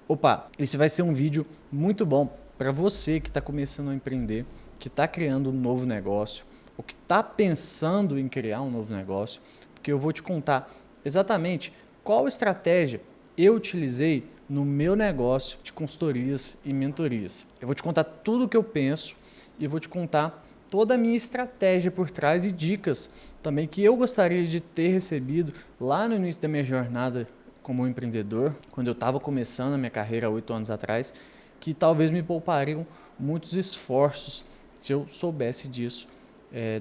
Opa, esse vai ser um vídeo muito bom para você que está começando a empreender, que está criando um novo negócio, ou que está pensando em criar um novo negócio, porque eu vou te contar exatamente qual estratégia eu utilizei no meu negócio de consultorias e mentorias. Eu vou te contar tudo o que eu penso e vou te contar toda a minha estratégia por trás e dicas também que eu gostaria de ter recebido lá no início da minha jornada como empreendedor, quando eu estava começando a minha carreira há 8 anos atrás, que talvez me poupariam muitos esforços se eu soubesse disso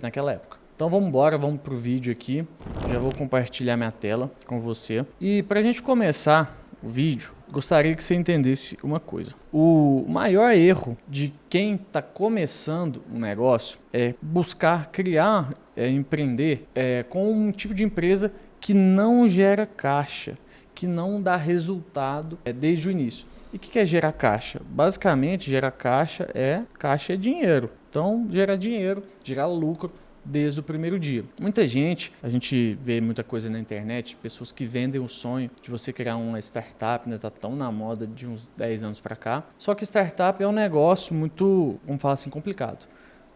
naquela época. Então vamos embora, vamos para o vídeo aqui, já vou compartilhar minha tela com você. E para a gente começar o vídeo, gostaria que você entendesse uma coisa. O maior erro de quem está começando um negócio é buscar criar, empreender com um tipo de empresa que não gera caixa, que não dá resultado desde o início. E o que é gerar caixa? Basicamente, gerar caixa é dinheiro. Então, gerar dinheiro, gerar lucro desde o primeiro dia. Muita gente, a gente vê muita coisa na internet, pessoas que vendem o sonho de você criar uma startup, né? Tá tão na moda de uns 10 anos para cá. Só que startup é um negócio muito, vamos falar assim, complicado.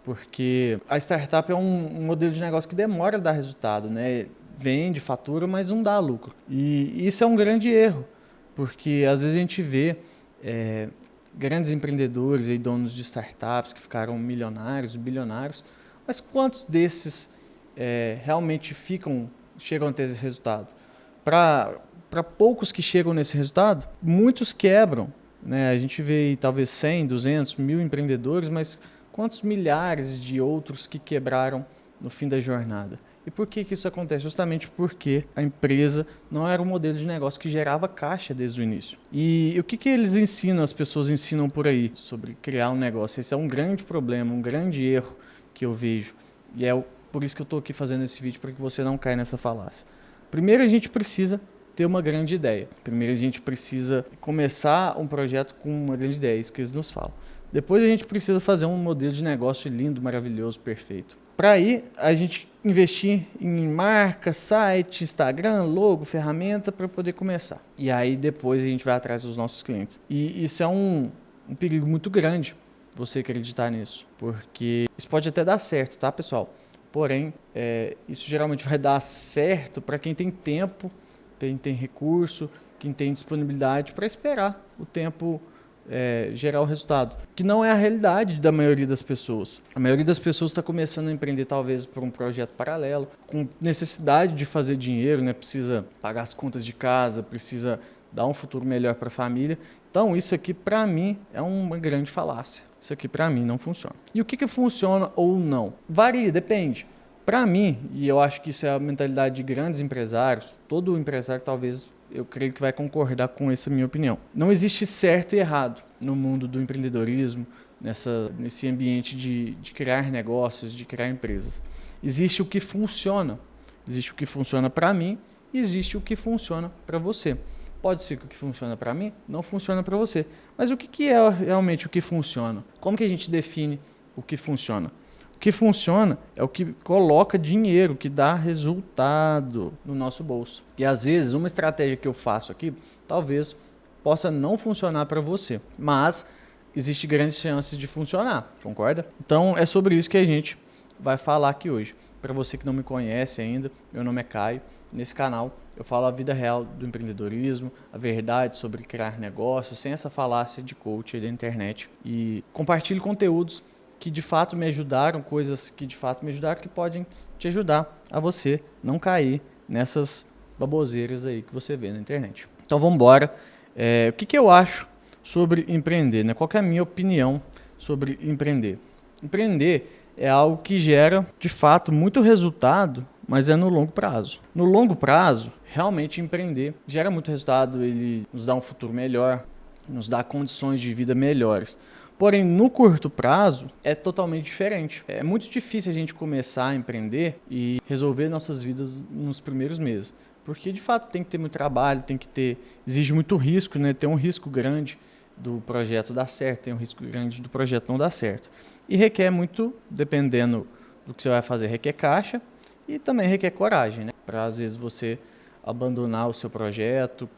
Porque a startup é um modelo de negócio que demora a dar resultado, né? Vende, fatura, mas não dá lucro. E isso é um grande erro, porque às vezes a gente vê grandes empreendedores e donos de startups que ficaram milionários, bilionários, mas quantos desses realmente chegam a ter esse resultado? Para poucos que chegam nesse resultado, muitos quebram, né? A gente vê talvez 100, 200, 1000 empreendedores, mas quantos milhares de outros que quebraram no fim da jornada? E por que isso acontece? Justamente porque a empresa não era um modelo de negócio que gerava caixa desde o início. E o que eles ensinam, as pessoas ensinam por aí sobre criar um negócio? Esse é um grande problema, um grande erro que eu vejo. E é por isso que eu estou aqui fazendo esse vídeo, para que você não caia nessa falácia. Primeiro a gente precisa ter uma grande ideia. Primeiro a gente precisa começar um projeto com uma grande ideia, é isso que eles nos falam. Depois a gente precisa fazer um modelo de negócio lindo, maravilhoso, perfeito. Para aí a gente investir em marca, site, Instagram, logo, ferramenta para poder começar. E aí depois a gente vai atrás dos nossos clientes. E isso é um perigo muito grande, você acreditar nisso. Porque isso pode até dar certo, tá, pessoal? Porém, isso geralmente vai dar certo para quem tem tempo, tem recurso, quem tem disponibilidade para esperar o tempo gerar o resultado, que não é a realidade da maioria das pessoas. A maioria das pessoas está começando a empreender talvez por um projeto paralelo, com necessidade de fazer dinheiro, né? Precisa pagar as contas de casa, precisa dar um futuro melhor para a família. Então isso aqui para mim é uma grande falácia. Isso aqui para mim não funciona. E o que funciona ou não? Varia, depende. Para mim, e eu acho que isso é a mentalidade de grandes empresários, todo empresário talvez eu creio que vai concordar com essa minha opinião. Não existe certo e errado no mundo do empreendedorismo, nesse ambiente de criar negócios, de criar empresas. Existe o que funciona. Existe o que funciona para mim e existe o que funciona para você. Pode ser que o que funciona para mim não funciona para você. Mas o que é realmente o que funciona? Como que a gente define o que funciona? O que funciona é o que coloca dinheiro, que dá resultado no nosso bolso. E às vezes uma estratégia que eu faço aqui talvez possa não funcionar para você, mas existe grandes chances de funcionar, concorda? Então é sobre isso que a gente vai falar aqui hoje. Para você que não me conhece ainda, meu nome é Caio. Nesse canal eu falo a vida real do empreendedorismo, a verdade sobre criar negócios, sem essa falácia de coach aí da internet. E compartilho conteúdos que de fato me ajudaram, coisas que de fato me ajudaram, que podem te ajudar a você não cair nessas baboseiras aí que você vê na internet. Então vamos embora. O que eu acho sobre empreender, né? Qual que é a minha opinião sobre empreender? Empreender é algo que gera de fato muito resultado, mas é no longo prazo. No longo prazo, realmente empreender gera muito resultado, ele nos dá um futuro melhor, nos dá condições de vida melhores. Porém, no curto prazo, é totalmente diferente. É muito difícil a gente começar a empreender e resolver nossas vidas nos primeiros meses. Porque, de fato, tem que ter muito trabalho, exige muito risco, né? Tem um risco grande do projeto dar certo, tem um risco grande do projeto não dar certo. E requer muito, dependendo do que você vai fazer, requer caixa e também requer coragem, né? Para, às vezes, você abandonar o seu projeto,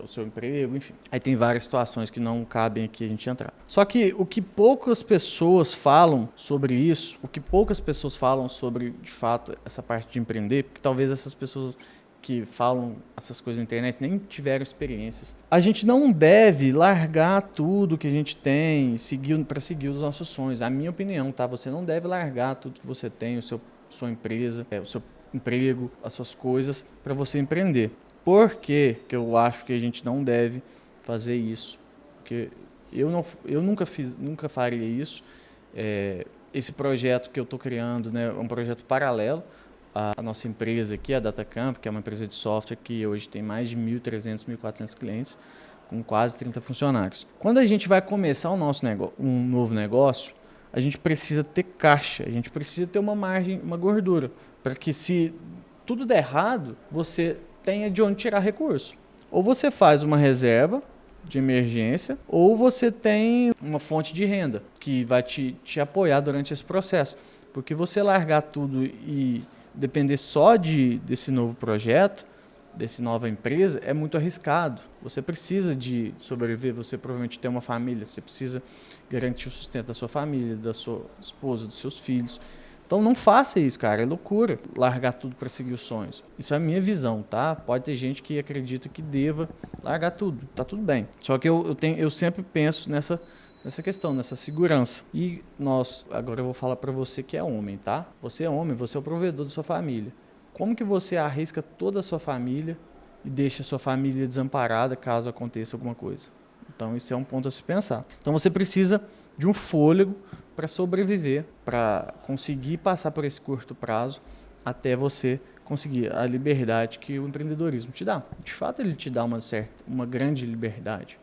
o seu emprego, enfim. Aí tem várias situações que não cabem aqui a gente entrar. Só que o que poucas pessoas falam sobre isso, o que poucas pessoas falam sobre, de fato, essa parte de empreender, porque talvez essas pessoas que falam essas coisas na internet nem tiveram experiências. A gente não deve largar tudo que a gente tem para seguir os nossos sonhos. A minha opinião, tá? Você não deve largar tudo que você tem, sua empresa, o seu emprego, as suas coisas, para você empreender. Por que eu acho que a gente não deve fazer isso? Porque eu nunca faria isso. Esse projeto que eu estou criando, né, é um projeto paralelo. A nossa empresa aqui, a DataCamp, que é uma empresa de software que hoje tem mais de 1.300, 1.400 clientes, com quase 30 funcionários. Quando a gente vai começar um novo negócio, a gente precisa ter caixa, a gente precisa ter uma margem, uma gordura, para que se tudo der errado, você tenha de onde tirar recurso. Ou você faz uma reserva de emergência, ou você tem uma fonte de renda que vai te apoiar durante esse processo. Porque você largar tudo e depender só desse novo projeto, dessa nova empresa, é muito arriscado. Você precisa de sobreviver, você provavelmente tem uma família, você precisa garantir o sustento da sua família, da sua esposa, dos seus filhos. Então não faça isso, cara, é loucura largar tudo para seguir os sonhos. Isso é a minha visão, tá? Pode ter gente que acredita que deva largar tudo, tá tudo bem. Só que eu sempre penso nessa questão, nessa segurança. E agora eu vou falar para você que é homem, tá? Você é homem, você é o provedor da sua família. Como que você arrisca toda a sua família e deixa a sua família desamparada caso aconteça alguma coisa? Então isso é um ponto a se pensar. Então você precisa de um fôlego para sobreviver, para conseguir passar por esse curto prazo até você conseguir a liberdade que o empreendedorismo te dá. De fato, ele te dá uma grande liberdade,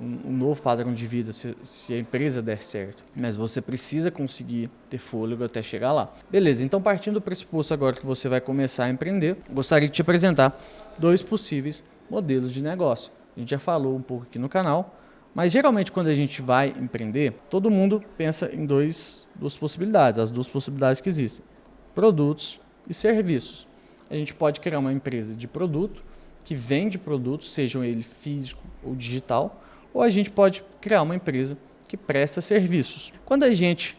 um novo padrão de vida se a empresa der certo. Mas você precisa conseguir ter fôlego até chegar lá. Beleza, então partindo do pressuposto agora que você vai começar a empreender, gostaria de te apresentar 2 possíveis modelos de negócio. A gente já falou um pouco aqui no canal, mas geralmente quando a gente vai empreender, todo mundo pensa em duas possibilidades, as 2 possibilidades que existem: produtos e serviços. A gente pode criar uma empresa de produto que vende produtos, sejam ele físico ou digital, ou a gente pode criar uma empresa que presta serviços. Quando a gente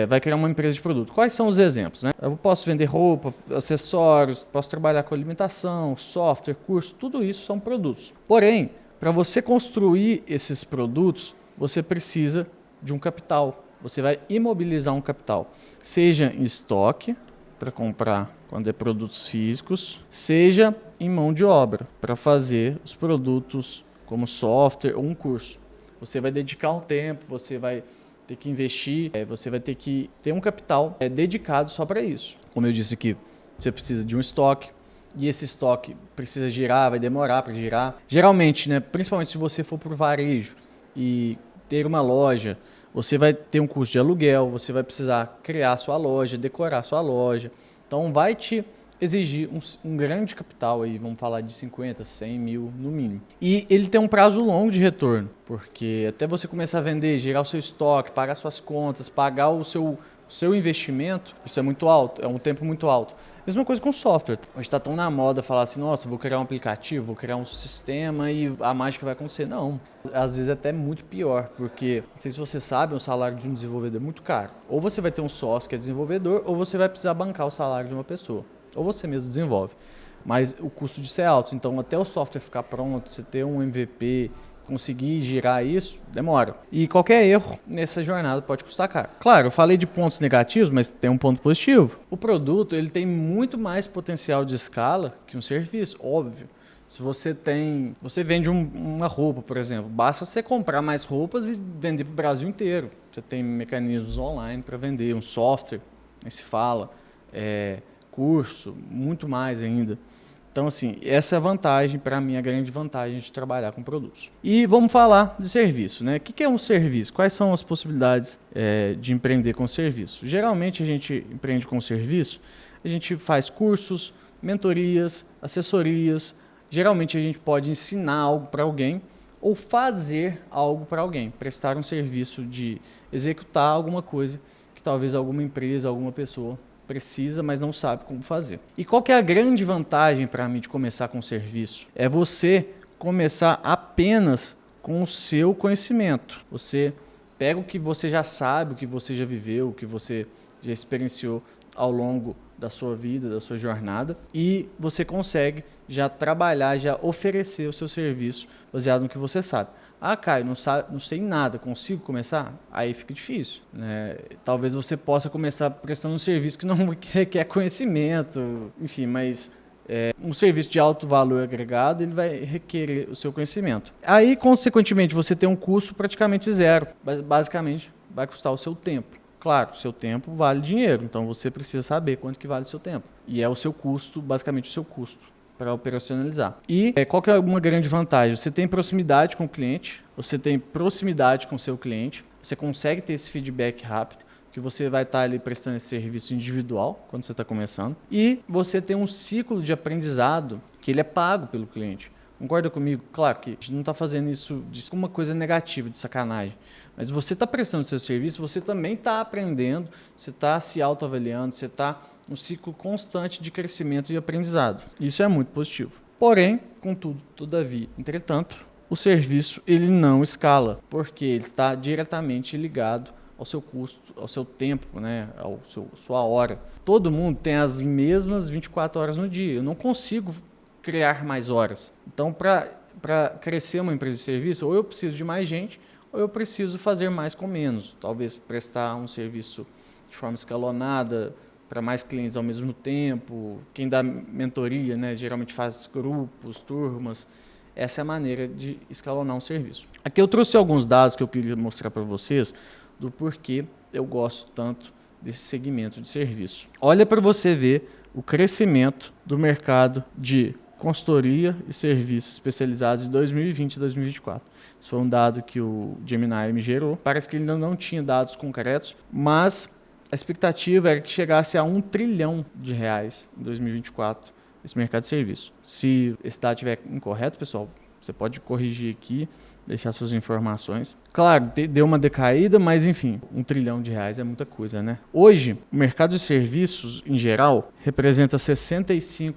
vai criar uma empresa de produto, quais são os exemplos, né? Eu posso vender roupa, acessórios, posso trabalhar com alimentação, software, curso, tudo isso são produtos. Porém, para você construir esses produtos, você precisa de um capital. Você vai imobilizar um capital, seja em estoque, para comprar quando é produtos físicos, seja em mão de obra, para fazer os produtos como software ou um curso. Você vai dedicar um tempo, você vai ter que investir, você vai ter que ter um capital dedicado só para isso. Como eu disse aqui, você precisa de um estoque, e esse estoque precisa girar, vai demorar para girar. Geralmente, né, principalmente se você for para o varejo e ter uma loja, você vai ter um custo de aluguel, você vai precisar criar sua loja, decorar sua loja. Então vai te exigir um grande capital, aí, vamos falar de 50, 100 mil no mínimo. E ele tem um prazo longo de retorno, porque até você começar a vender, gerar o seu estoque, pagar suas contas, pagar o seu investimento, isso é muito alto, é um tempo muito alto. Mesma coisa com software. Hoje está tão na moda falar assim, nossa, vou criar um aplicativo, vou criar um sistema e a mágica vai acontecer. Não, às vezes é até muito pior, porque, não sei se você sabe, o salário de um desenvolvedor é muito caro. Ou você vai ter um sócio que é desenvolvedor, ou você vai precisar bancar o salário de uma pessoa. Ou você mesmo desenvolve. Mas o custo disso é alto, então até o software ficar pronto, você ter um MVP, conseguir girar isso, demora. E qualquer erro nessa jornada pode custar caro. Claro, eu falei de pontos negativos, mas tem um ponto positivo. O produto ele tem muito mais potencial de escala que um serviço, óbvio. Se você vende uma roupa, por exemplo, basta você comprar mais roupas e vender para o Brasil inteiro. Você tem mecanismos online para vender, um software, nem se fala, curso, muito mais ainda. Então, assim, essa é a vantagem, para mim, a grande vantagem de trabalhar com produtos. E vamos falar de serviço, né? O que é um serviço? Quais são as possibilidades de empreender com serviço? Geralmente, a gente empreende com serviço, a gente faz cursos, mentorias, assessorias. Geralmente, a gente pode ensinar algo para alguém ou fazer algo para alguém, prestar um serviço de executar alguma coisa que talvez alguma empresa, alguma pessoa precisa, mas não sabe como fazer. E qual que é a grande vantagem para mim de começar com o serviço? É você começar apenas com o seu conhecimento. Você pega o que você já sabe, o que você já viveu, o que você já experienciou ao longo da sua vida, da sua jornada, e você consegue já trabalhar, já oferecer o seu serviço baseado no que você sabe. Ah, Caio, não sei nada, consigo começar? Aí fica difícil, né? Talvez você possa começar prestando um serviço que não requer conhecimento, enfim, mas um serviço de alto valor agregado, ele vai requerer o seu conhecimento. Aí, consequentemente, você tem um custo praticamente zero. Basicamente, vai custar o seu tempo. Claro, o seu tempo vale dinheiro, então você precisa saber quanto que vale o seu tempo. E é o seu custo, basicamente o seu custo para operacionalizar. E qual que é uma grande vantagem? Você tem proximidade com o cliente, você tem proximidade com o seu cliente, você consegue ter esse feedback rápido, que você vai estar ali prestando esse serviço individual quando você está começando. E você tem um ciclo de aprendizado que ele é pago pelo cliente. Concorda comigo? Claro que a gente não está fazendo isso de uma coisa negativa, de sacanagem. Mas você está prestando seu serviço, você também está aprendendo, você está se autoavaliando, você está num ciclo constante de crescimento e aprendizado. Isso é muito positivo. Porém, contudo, todavia, entretanto, o serviço ele não escala, porque ele está diretamente ligado ao seu custo, ao seu tempo, né? Sua hora. Todo mundo tem as mesmas 24 horas no dia. Eu não consigo criar mais horas. Então, para crescer uma empresa de serviço, ou eu preciso de mais gente, ou eu preciso fazer mais com menos. Talvez prestar um serviço de forma escalonada para mais clientes ao mesmo tempo. Quem dá mentoria, né, geralmente faz grupos, turmas. Essa é a maneira de escalonar um serviço. Aqui eu trouxe alguns dados que eu queria mostrar para vocês do porquê eu gosto tanto desse segmento de serviço. Olha para você ver o crescimento do mercado de consultoria e serviços especializados de 2020 e 2024. Esse foi um dado que o Gemini me gerou. Parece que ele ainda não tinha dados concretos, mas a expectativa era que chegasse a R$1 trilhão em 2024, esse mercado de serviço. Se esse dado estiver incorreto, pessoal, você pode corrigir aqui, deixar suas informações. Claro, deu uma decaída, mas enfim, R$1 trilhão é muita coisa, né? Hoje, o mercado de serviços, em geral, representa 65%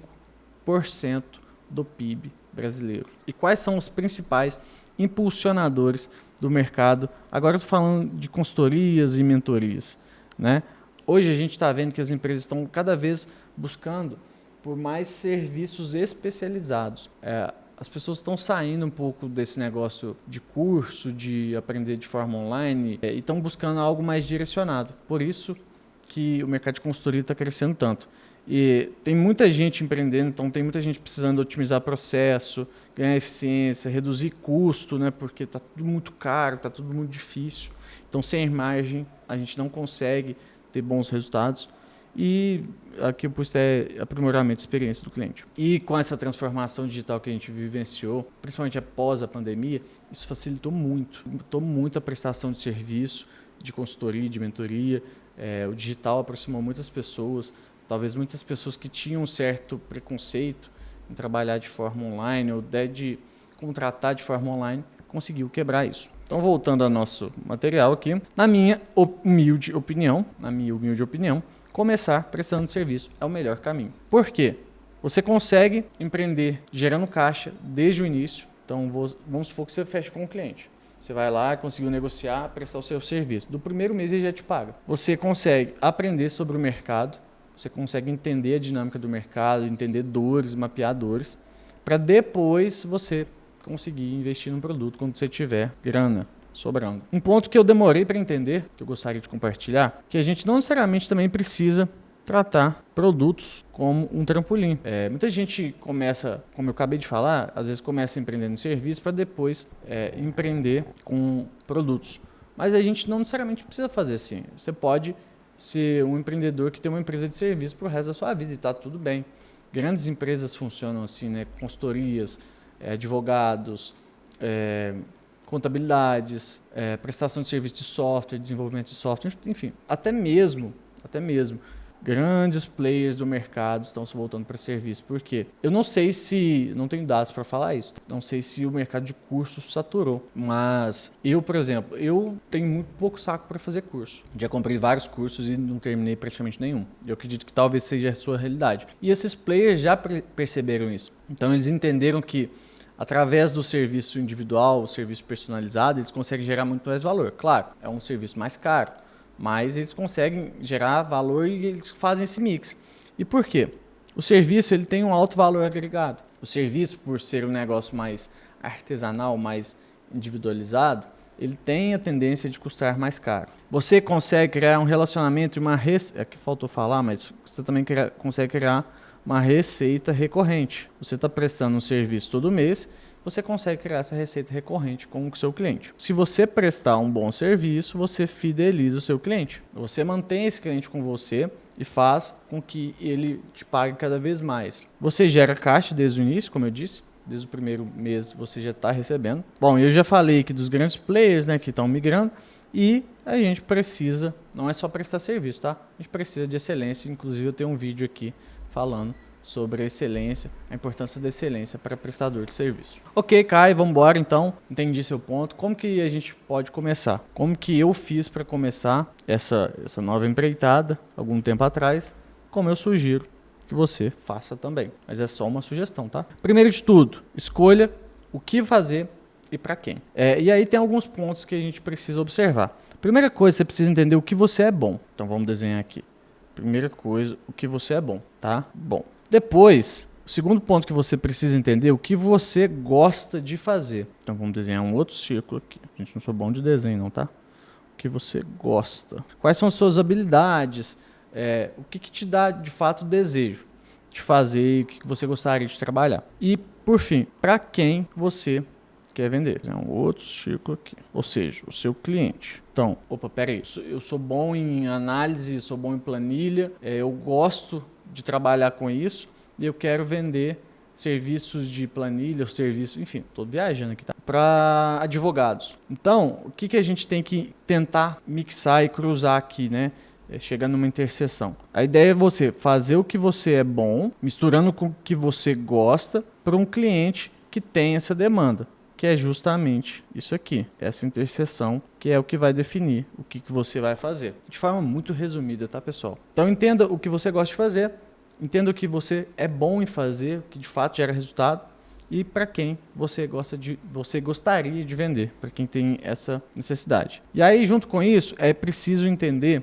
do PIB brasileiro. E quais são os principais impulsionadores do mercado? Agora eu estou falando de consultorias e mentorias, né? Hoje a gente está vendo que as empresas estão cada vez buscando por mais serviços especializados. As pessoas estão saindo um pouco desse negócio de curso, de aprender de forma online, e estão buscando algo mais direcionado. Por isso que o mercado de consultoria está crescendo tanto. E tem muita gente empreendendo, então tem muita gente precisando otimizar processo, ganhar eficiência, reduzir custo, né? Porque está tudo muito caro, está tudo muito difícil. Então, sem margem, a gente não consegue ter bons resultados. E aqui eu pus aprimoramento de experiência do cliente. E com essa transformação digital que a gente vivenciou, principalmente após a pandemia, isso facilitou muito a prestação de serviço, de consultoria, de mentoria. O digital aproximou muitas pessoas, talvez muitas pessoas que tinham um certo preconceito em trabalhar de forma online ou de contratar de forma online, conseguiu quebrar isso. Então, voltando ao nosso material aqui, na minha humilde opinião, começar prestando serviço é o melhor caminho. Por quê? Você consegue empreender gerando caixa desde o início. Então, vamos supor que você fecha com um cliente. Você vai lá, conseguiu negociar, prestar o seu serviço. Do primeiro mês ele já te paga. Você consegue aprender sobre o mercado, você consegue entender a dinâmica do mercado, entender dores, mapear dores, para depois você conseguir investir no produto quando você tiver grana sobrando. Um ponto que eu demorei para entender, que eu gostaria de compartilhar, que a gente não necessariamente também precisa tratar produtos como um trampolim. Muita gente começa, como eu acabei de falar, às vezes começa empreendendo em serviço para depois empreender com produtos. Mas a gente não necessariamente precisa fazer assim. Você pode ser um empreendedor que tem uma empresa de serviço para o resto da sua vida e está tudo bem. Grandes empresas funcionam assim, né? Consultorias, advogados, contabilidades, prestação de serviço de software, desenvolvimento de software, enfim, até mesmo grandes players do mercado estão se voltando para serviço. Por quê? Eu não sei se, não tenho dados para falar isso, não sei se o mercado de cursos saturou, mas eu, por exemplo, eu tenho muito pouco saco para fazer curso. Já comprei vários cursos e não terminei praticamente nenhum. Eu acredito que talvez seja a sua realidade. E esses players já perceberam isso. Então eles entenderam que através do serviço individual, o serviço personalizado, eles conseguem gerar muito mais valor. Claro, é um serviço mais caro, mas eles conseguem gerar valor e eles fazem esse mix. E por quê? O serviço ele tem um alto valor agregado. O serviço, por ser um negócio mais artesanal, mais individualizado, ele tem a tendência de custar mais caro. Você consegue criar um relacionamento e uma receita, aqui faltou falar, mas você também consegue criar uma receita recorrente. Você está prestando um serviço todo mês, você consegue criar essa receita recorrente com o seu cliente. Se você prestar um bom serviço, você fideliza o seu cliente. Você mantém esse cliente com você e faz com que ele te pague cada vez mais. Você gera caixa desde o início, como eu disse. Desde o primeiro mês você já está recebendo. Bom, eu já falei aqui dos grandes players, né, que estão migrando. E a gente precisa, não é só prestar serviço, tá? A gente precisa de excelência. Inclusive eu tenho um vídeo aqui falando sobre a excelência, a importância da excelência para prestador de serviço. Ok, Caio, vamos embora então. Entendi seu ponto. Como que a gente pode começar? Como que eu fiz para começar essa nova empreitada algum tempo atrás? Como eu sugiro que você faça também. Mas é só uma sugestão, tá? Primeiro de tudo, escolha o que fazer e para quem. E aí tem alguns pontos que a gente precisa observar. Primeira coisa, você precisa entender o que você é bom. Então vamos desenhar aqui. Primeira coisa, o que você é bom, tá? Bom. Depois, o segundo ponto que você precisa entender é o que você gosta de fazer. Então vamos desenhar um outro círculo aqui. A gente não sou bom de desenho não, tá? O que você gosta. Quais são as suas habilidades? O que te dá de fato desejo de fazer, o que você gostaria de trabalhar. E, por fim, para quem você quer vender. É um outro círculo aqui. Ou seja, o seu cliente. Então, peraí, eu sou bom em análise, sou bom em planilha, eu gosto de trabalhar com isso e eu quero vender serviços de planilha, serviços, enfim, estou viajando aqui, tá? Para advogados. Então, o que a gente tem que tentar mixar e cruzar aqui, né? Chegando numa interseção. A ideia é você fazer o que você é bom, misturando com o que você gosta, para um cliente que tem essa demanda, que é justamente isso aqui, essa interseção, que é o que vai definir o que você vai fazer. De forma muito resumida, tá, pessoal? Então entenda o que você gosta de fazer, entenda o que você é bom em fazer, o que de fato gera resultado, e para quem você gostaria de vender, para quem tem essa necessidade. E aí, junto com isso, é preciso entender,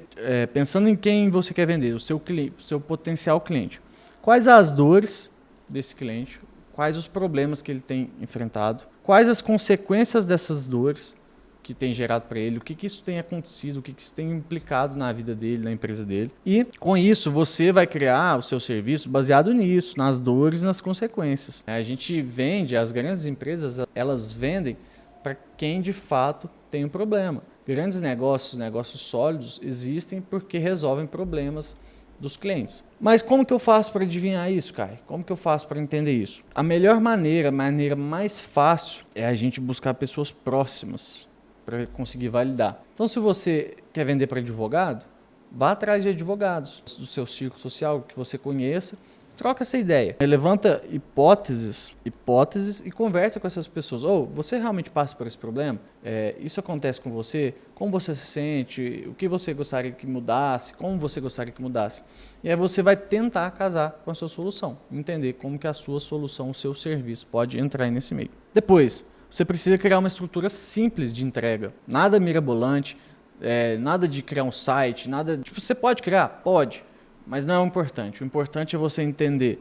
pensando em quem você quer vender, o seu cliente, o seu potencial cliente. Quais as dores desse cliente, quais os problemas que ele tem enfrentado, quais as consequências dessas dores que tem gerado para ele, o que isso tem acontecido, o que isso tem implicado na vida dele, na empresa dele. E com isso você vai criar o seu serviço baseado nisso, nas dores e nas consequências. A gente vende, as grandes empresas, elas vendem para quem de fato tem um problema. Grandes negócios, negócios sólidos, existem porque resolvem problemas dos clientes. Mas como que eu faço para adivinhar isso, Kai? Como que eu faço para entender isso? A melhor maneira, a maneira mais fácil é a gente buscar pessoas próximas para conseguir validar. Então, se você quer vender para advogado, vá atrás de advogados do seu círculo social que você conheça, troca essa ideia. Levanta hipóteses e conversa com essas pessoas. Você realmente passa por esse problema? Isso acontece com você? Como você se sente? O que você gostaria que mudasse? Como você gostaria que mudasse? E aí você vai tentar casar com a sua solução, entender como que a sua solução, o seu serviço pode entrar aí nesse meio. Depois, você precisa criar uma estrutura simples de entrega, nada mirabolante, nada de criar um site, nada. Tipo, você pode criar? Pode, mas não é o importante. O importante é você entender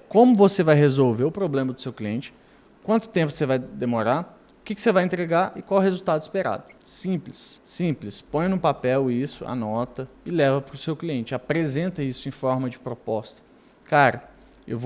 como você vai resolver o problema do seu cliente, quanto tempo você vai demorar, o que você vai entregar e qual o resultado esperado. Simples, simples. Põe no papel isso, anota e leva para o seu cliente. Apresenta isso em forma de proposta. Cara, eu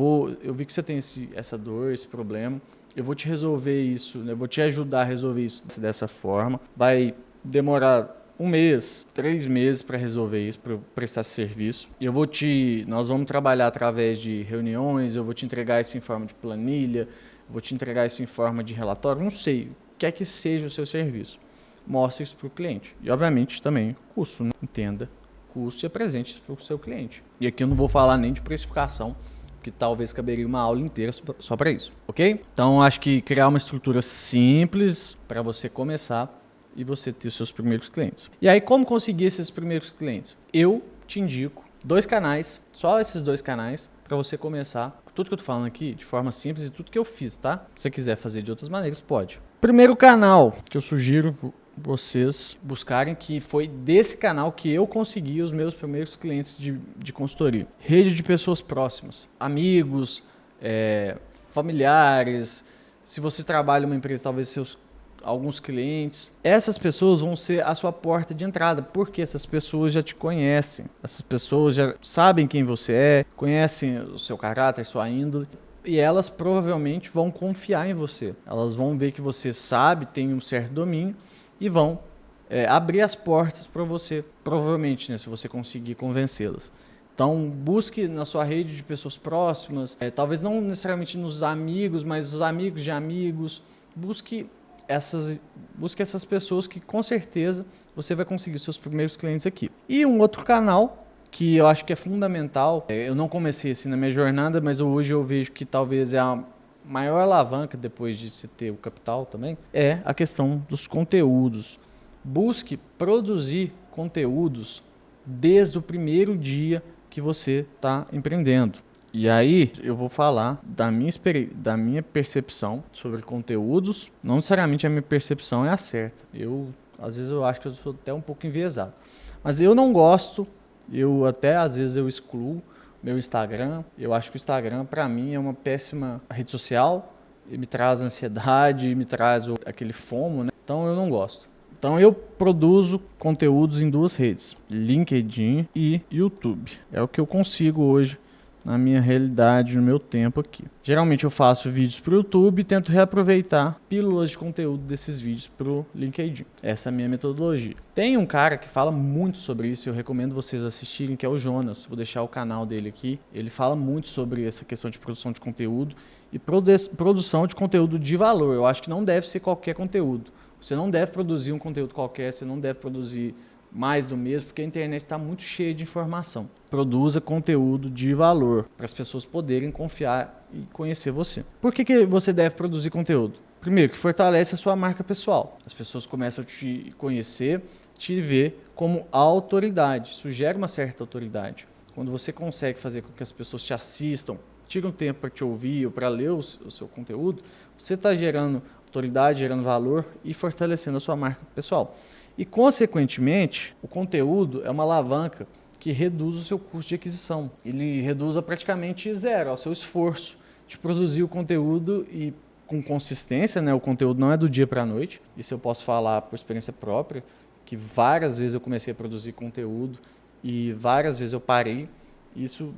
vi que você tem essa dor, esse problema. Eu vou te resolver isso, né? Eu vou te ajudar a resolver isso dessa forma. Vai demorar 1 mês, 3 meses para resolver isso, para prestar serviço. E nós vamos trabalhar através de reuniões, eu vou te entregar isso em forma de planilha, eu vou te entregar isso em forma de relatório, não sei, o que é que seja o seu serviço. Mostre isso para o cliente. E, obviamente, também o custo, né? Entenda custo e apresente para o seu cliente. E aqui eu não vou falar nem de precificação, que talvez caberia uma aula inteira só para isso, ok? Então, acho que criar uma estrutura simples para você começar e você ter seus primeiros clientes. E aí, como conseguir esses primeiros clientes? Eu te indico 2 canais, só esses 2 canais, para você começar. Tudo que eu tô falando aqui, de forma simples, e tudo que eu fiz, tá? Se você quiser fazer de outras maneiras, pode. Primeiro canal que eu sugiro vocês buscarem, que foi desse canal que eu consegui os meus primeiros clientes de consultoria. Rede de pessoas próximas, amigos, familiares. Se você trabalha em uma empresa, talvez alguns clientes. Essas pessoas vão ser a sua porta de entrada, porque essas pessoas já te conhecem. Essas pessoas já sabem quem você é, conhecem o seu caráter, sua índole. E elas provavelmente vão confiar em você. Elas vão ver que você sabe, tem um certo domínio e vão abrir as portas para você, provavelmente, né, se você conseguir convencê-las. Então, busque na sua rede de pessoas próximas, talvez não necessariamente nos amigos, mas os amigos de amigos. Busque essas pessoas que com certeza você vai conseguir seus primeiros clientes aqui. E um outro canal que eu acho que é fundamental, eu não comecei assim na minha jornada, mas hoje eu vejo que talvez é a maior alavanca depois de se ter o capital também, é a questão dos conteúdos. Busque produzir conteúdos desde o primeiro dia que você está empreendendo. E aí eu vou falar da minha percepção sobre conteúdos. Não necessariamente a minha percepção é a certa. Às vezes eu acho que eu sou até um pouco enviesado. Mas eu não gosto, às vezes eu excluo meu Instagram. Eu acho que o Instagram, para mim, é uma péssima rede social. E me traz ansiedade, me traz aquele FOMO, né? Então eu não gosto. Então eu produzo conteúdos em 2 redes, LinkedIn e YouTube. É o que eu consigo hoje na minha realidade, no meu tempo aqui. Geralmente eu faço vídeos para o YouTube e tento reaproveitar pílulas de conteúdo desses vídeos para o LinkedIn. Essa é a minha metodologia. Tem um cara que fala muito sobre isso, eu recomendo vocês assistirem, que é o Jonas. Vou deixar o canal dele aqui. Ele fala muito sobre essa questão de produção de conteúdo e produção de conteúdo de valor. Eu acho que não deve ser qualquer conteúdo. Você não deve produzir um conteúdo qualquer, você não deve produzir mais do mesmo, porque a internet está muito cheia de informação. Produza conteúdo de valor para as pessoas poderem confiar e conhecer você. Por que você deve produzir conteúdo? Primeiro, que fortalece a sua marca pessoal. As pessoas começam a te conhecer, te ver como autoridade. Isso gera uma certa autoridade. Quando você consegue fazer com que as pessoas te assistam, tiram um tempo para te ouvir ou para ler o seu conteúdo, você está gerando autoridade, gerando valor e fortalecendo a sua marca pessoal. E, consequentemente, o conteúdo é uma alavanca que reduz o seu custo de aquisição. Ele reduz a praticamente zero, ao seu esforço de produzir o conteúdo e com consistência, né? O conteúdo não é do dia para a noite. Isso eu posso falar por experiência própria, que várias vezes eu comecei a produzir conteúdo e várias vezes eu parei. Isso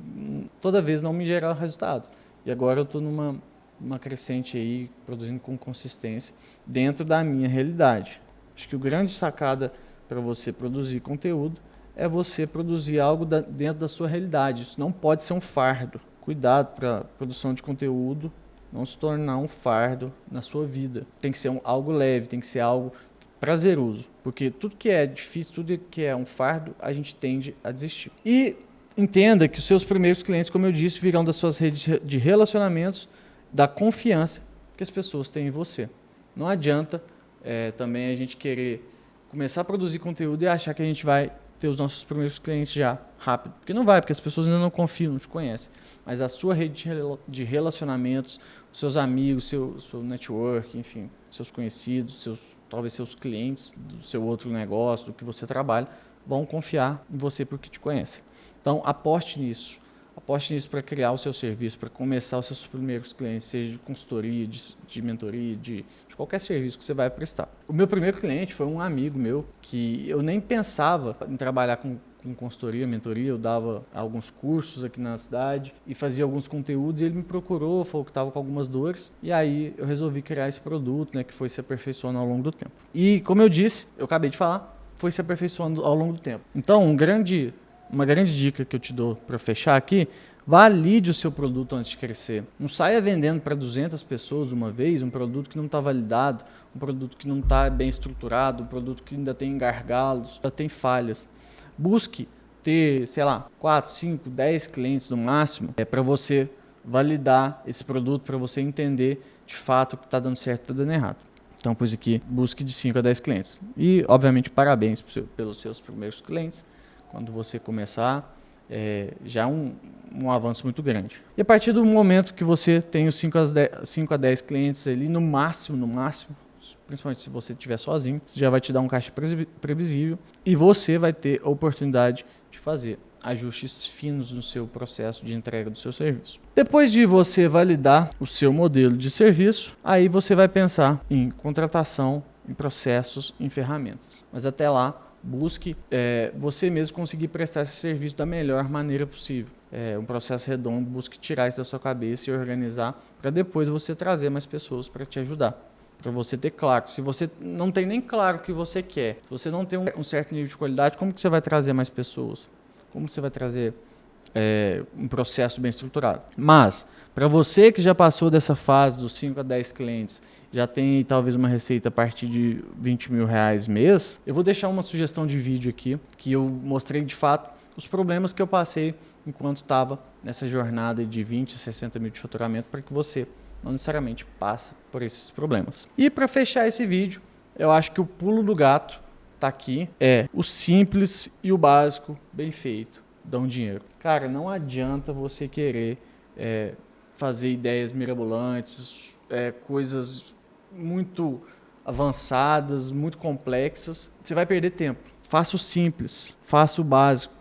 toda vez não me gera resultado. E agora eu estou numa crescente aí, produzindo com consistência dentro da minha realidade. Acho que o grande sacada para você produzir conteúdo é você produzir algo dentro da sua realidade. Isso não pode ser um fardo. Cuidado para a produção de conteúdo não se tornar um fardo na sua vida. Tem que ser algo leve, tem que ser algo prazeroso. Porque tudo que é difícil, tudo que é um fardo, a gente tende a desistir. E entenda que os seus primeiros clientes, como eu disse, virão das suas redes de relacionamentos, da confiança que as pessoas têm em você. Não adianta também a gente querer começar a produzir conteúdo e achar que a gente vai ter os nossos primeiros clientes já rápido. Porque não vai, porque as pessoas ainda não confiam, não te conhecem. Mas a sua rede de relacionamentos, os seus amigos, seu network, enfim, seus conhecidos, talvez seus clientes do seu outro negócio, do que você trabalha, vão confiar em você porque te conhecem. Então, aposte nisso. Aposte nisso para criar o seu serviço, para começar os seus primeiros clientes, seja de consultoria, de mentoria, de qualquer serviço que você vai prestar. O meu primeiro cliente foi um amigo meu que eu nem pensava em trabalhar com consultoria, mentoria. Eu dava alguns cursos aqui na cidade e fazia alguns conteúdos e ele me procurou, falou que estava com algumas dores e aí eu resolvi criar esse produto, né, que foi se aperfeiçoando ao longo do tempo. E como eu disse, eu acabei de falar, foi se aperfeiçoando ao longo do tempo. Então, uma grande dica que eu te dou para fechar aqui, valide o seu produto antes de crescer. Não saia vendendo para 200 pessoas uma vez um produto que não está validado, um produto que não está bem estruturado, um produto que ainda tem gargalos, ainda tem falhas. Busque ter, sei lá, 4, 5, 10 clientes no máximo, para você validar esse produto, para você entender de fato o que está dando certo e está dando errado. Então, pus aqui, busque de 5 a 10 clientes. E, obviamente, parabéns pelos seus primeiros clientes. Quando você começar, já é um avanço muito grande. E a partir do momento que você tem os 5 a 10 clientes ali, no máximo, principalmente se você estiver sozinho, você já vai te dar um caixa previsível e você vai ter a oportunidade de fazer ajustes finos no seu processo de entrega do seu serviço. Depois de você validar o seu modelo de serviço, aí você vai pensar em contratação, em processos, em ferramentas. Mas até lá, busque você mesmo conseguir prestar esse serviço da melhor maneira possível. Um processo redondo, busque tirar isso da sua cabeça e organizar para depois você trazer mais pessoas para te ajudar. Para você ter claro. Se você não tem nem claro o que você quer, se você não tem um certo nível de qualidade, como que você vai trazer mais pessoas? Como você vai trazer um processo bem estruturado? Mas, para você que já passou dessa fase dos 5 a 10 clientes, já tem talvez uma receita a partir de R$20 mil mês, eu vou deixar uma sugestão de vídeo aqui, que eu mostrei de fato os problemas que eu passei enquanto estava nessa jornada de 20 a 60 mil de faturamento, para que você não necessariamente passe por esses problemas. E para fechar esse vídeo, eu acho que o pulo do gato tá aqui, o simples e o básico bem feito dão dinheiro. Cara, não adianta você querer fazer ideias mirabolantes, coisas muito avançadas, muito complexas. Você vai perder tempo. Faça o simples, faça o básico,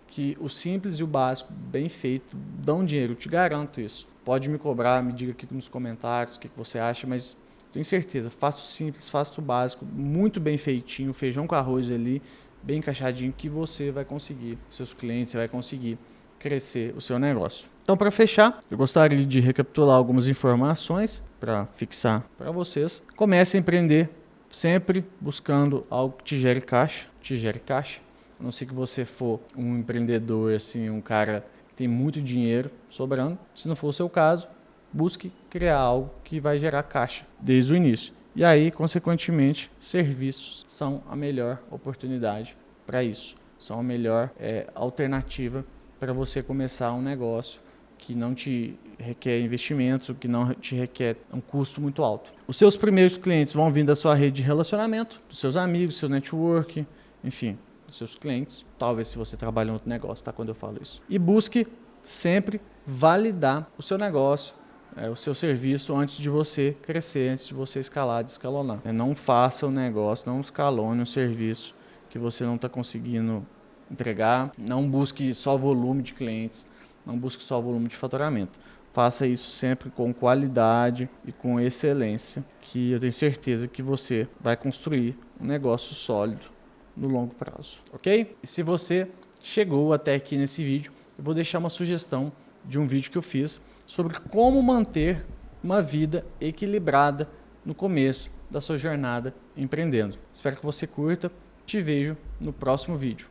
que o simples e o básico bem feito dão dinheiro, eu te garanto isso. Pode me cobrar, me diga aqui nos comentários o que você acha, mas tenho certeza, faça o simples, faça o básico, muito bem feitinho, feijão com arroz ali, bem encaixadinho, que você vai conseguir, seus clientes, você vai conseguir crescer o seu negócio. Então, para fechar, eu gostaria de recapitular algumas informações para fixar para vocês. Comece a empreender sempre buscando algo que te gere caixa, a não ser que você for um empreendedor, assim, um cara que tem muito dinheiro sobrando. Se não for o seu caso, busque criar algo que vai gerar caixa desde o início. E aí, consequentemente, serviços são a melhor oportunidade para isso. São a melhor alternativa para você começar um negócio que não te requer investimento, que não te requer um custo muito alto. Os seus primeiros clientes vão vir da sua rede de relacionamento, dos seus amigos, seu network, enfim, dos seus clientes. Talvez se você trabalha em outro negócio, tá? Quando eu falo isso. E busque sempre validar o seu negócio, o seu serviço antes de você crescer, antes de você escalar, descalonar. Não faça o negócio, não escalone um serviço que você não está conseguindo entregar. Não busque só volume de clientes, não busque só volume de faturamento. Faça isso sempre com qualidade e com excelência, que eu tenho certeza que você vai construir um negócio sólido no longo prazo, ok? E se você chegou até aqui nesse vídeo, eu vou deixar uma sugestão de um vídeo que eu fiz sobre como manter uma vida equilibrada no começo da sua jornada empreendendo. Espero que você curta. Te vejo no próximo vídeo.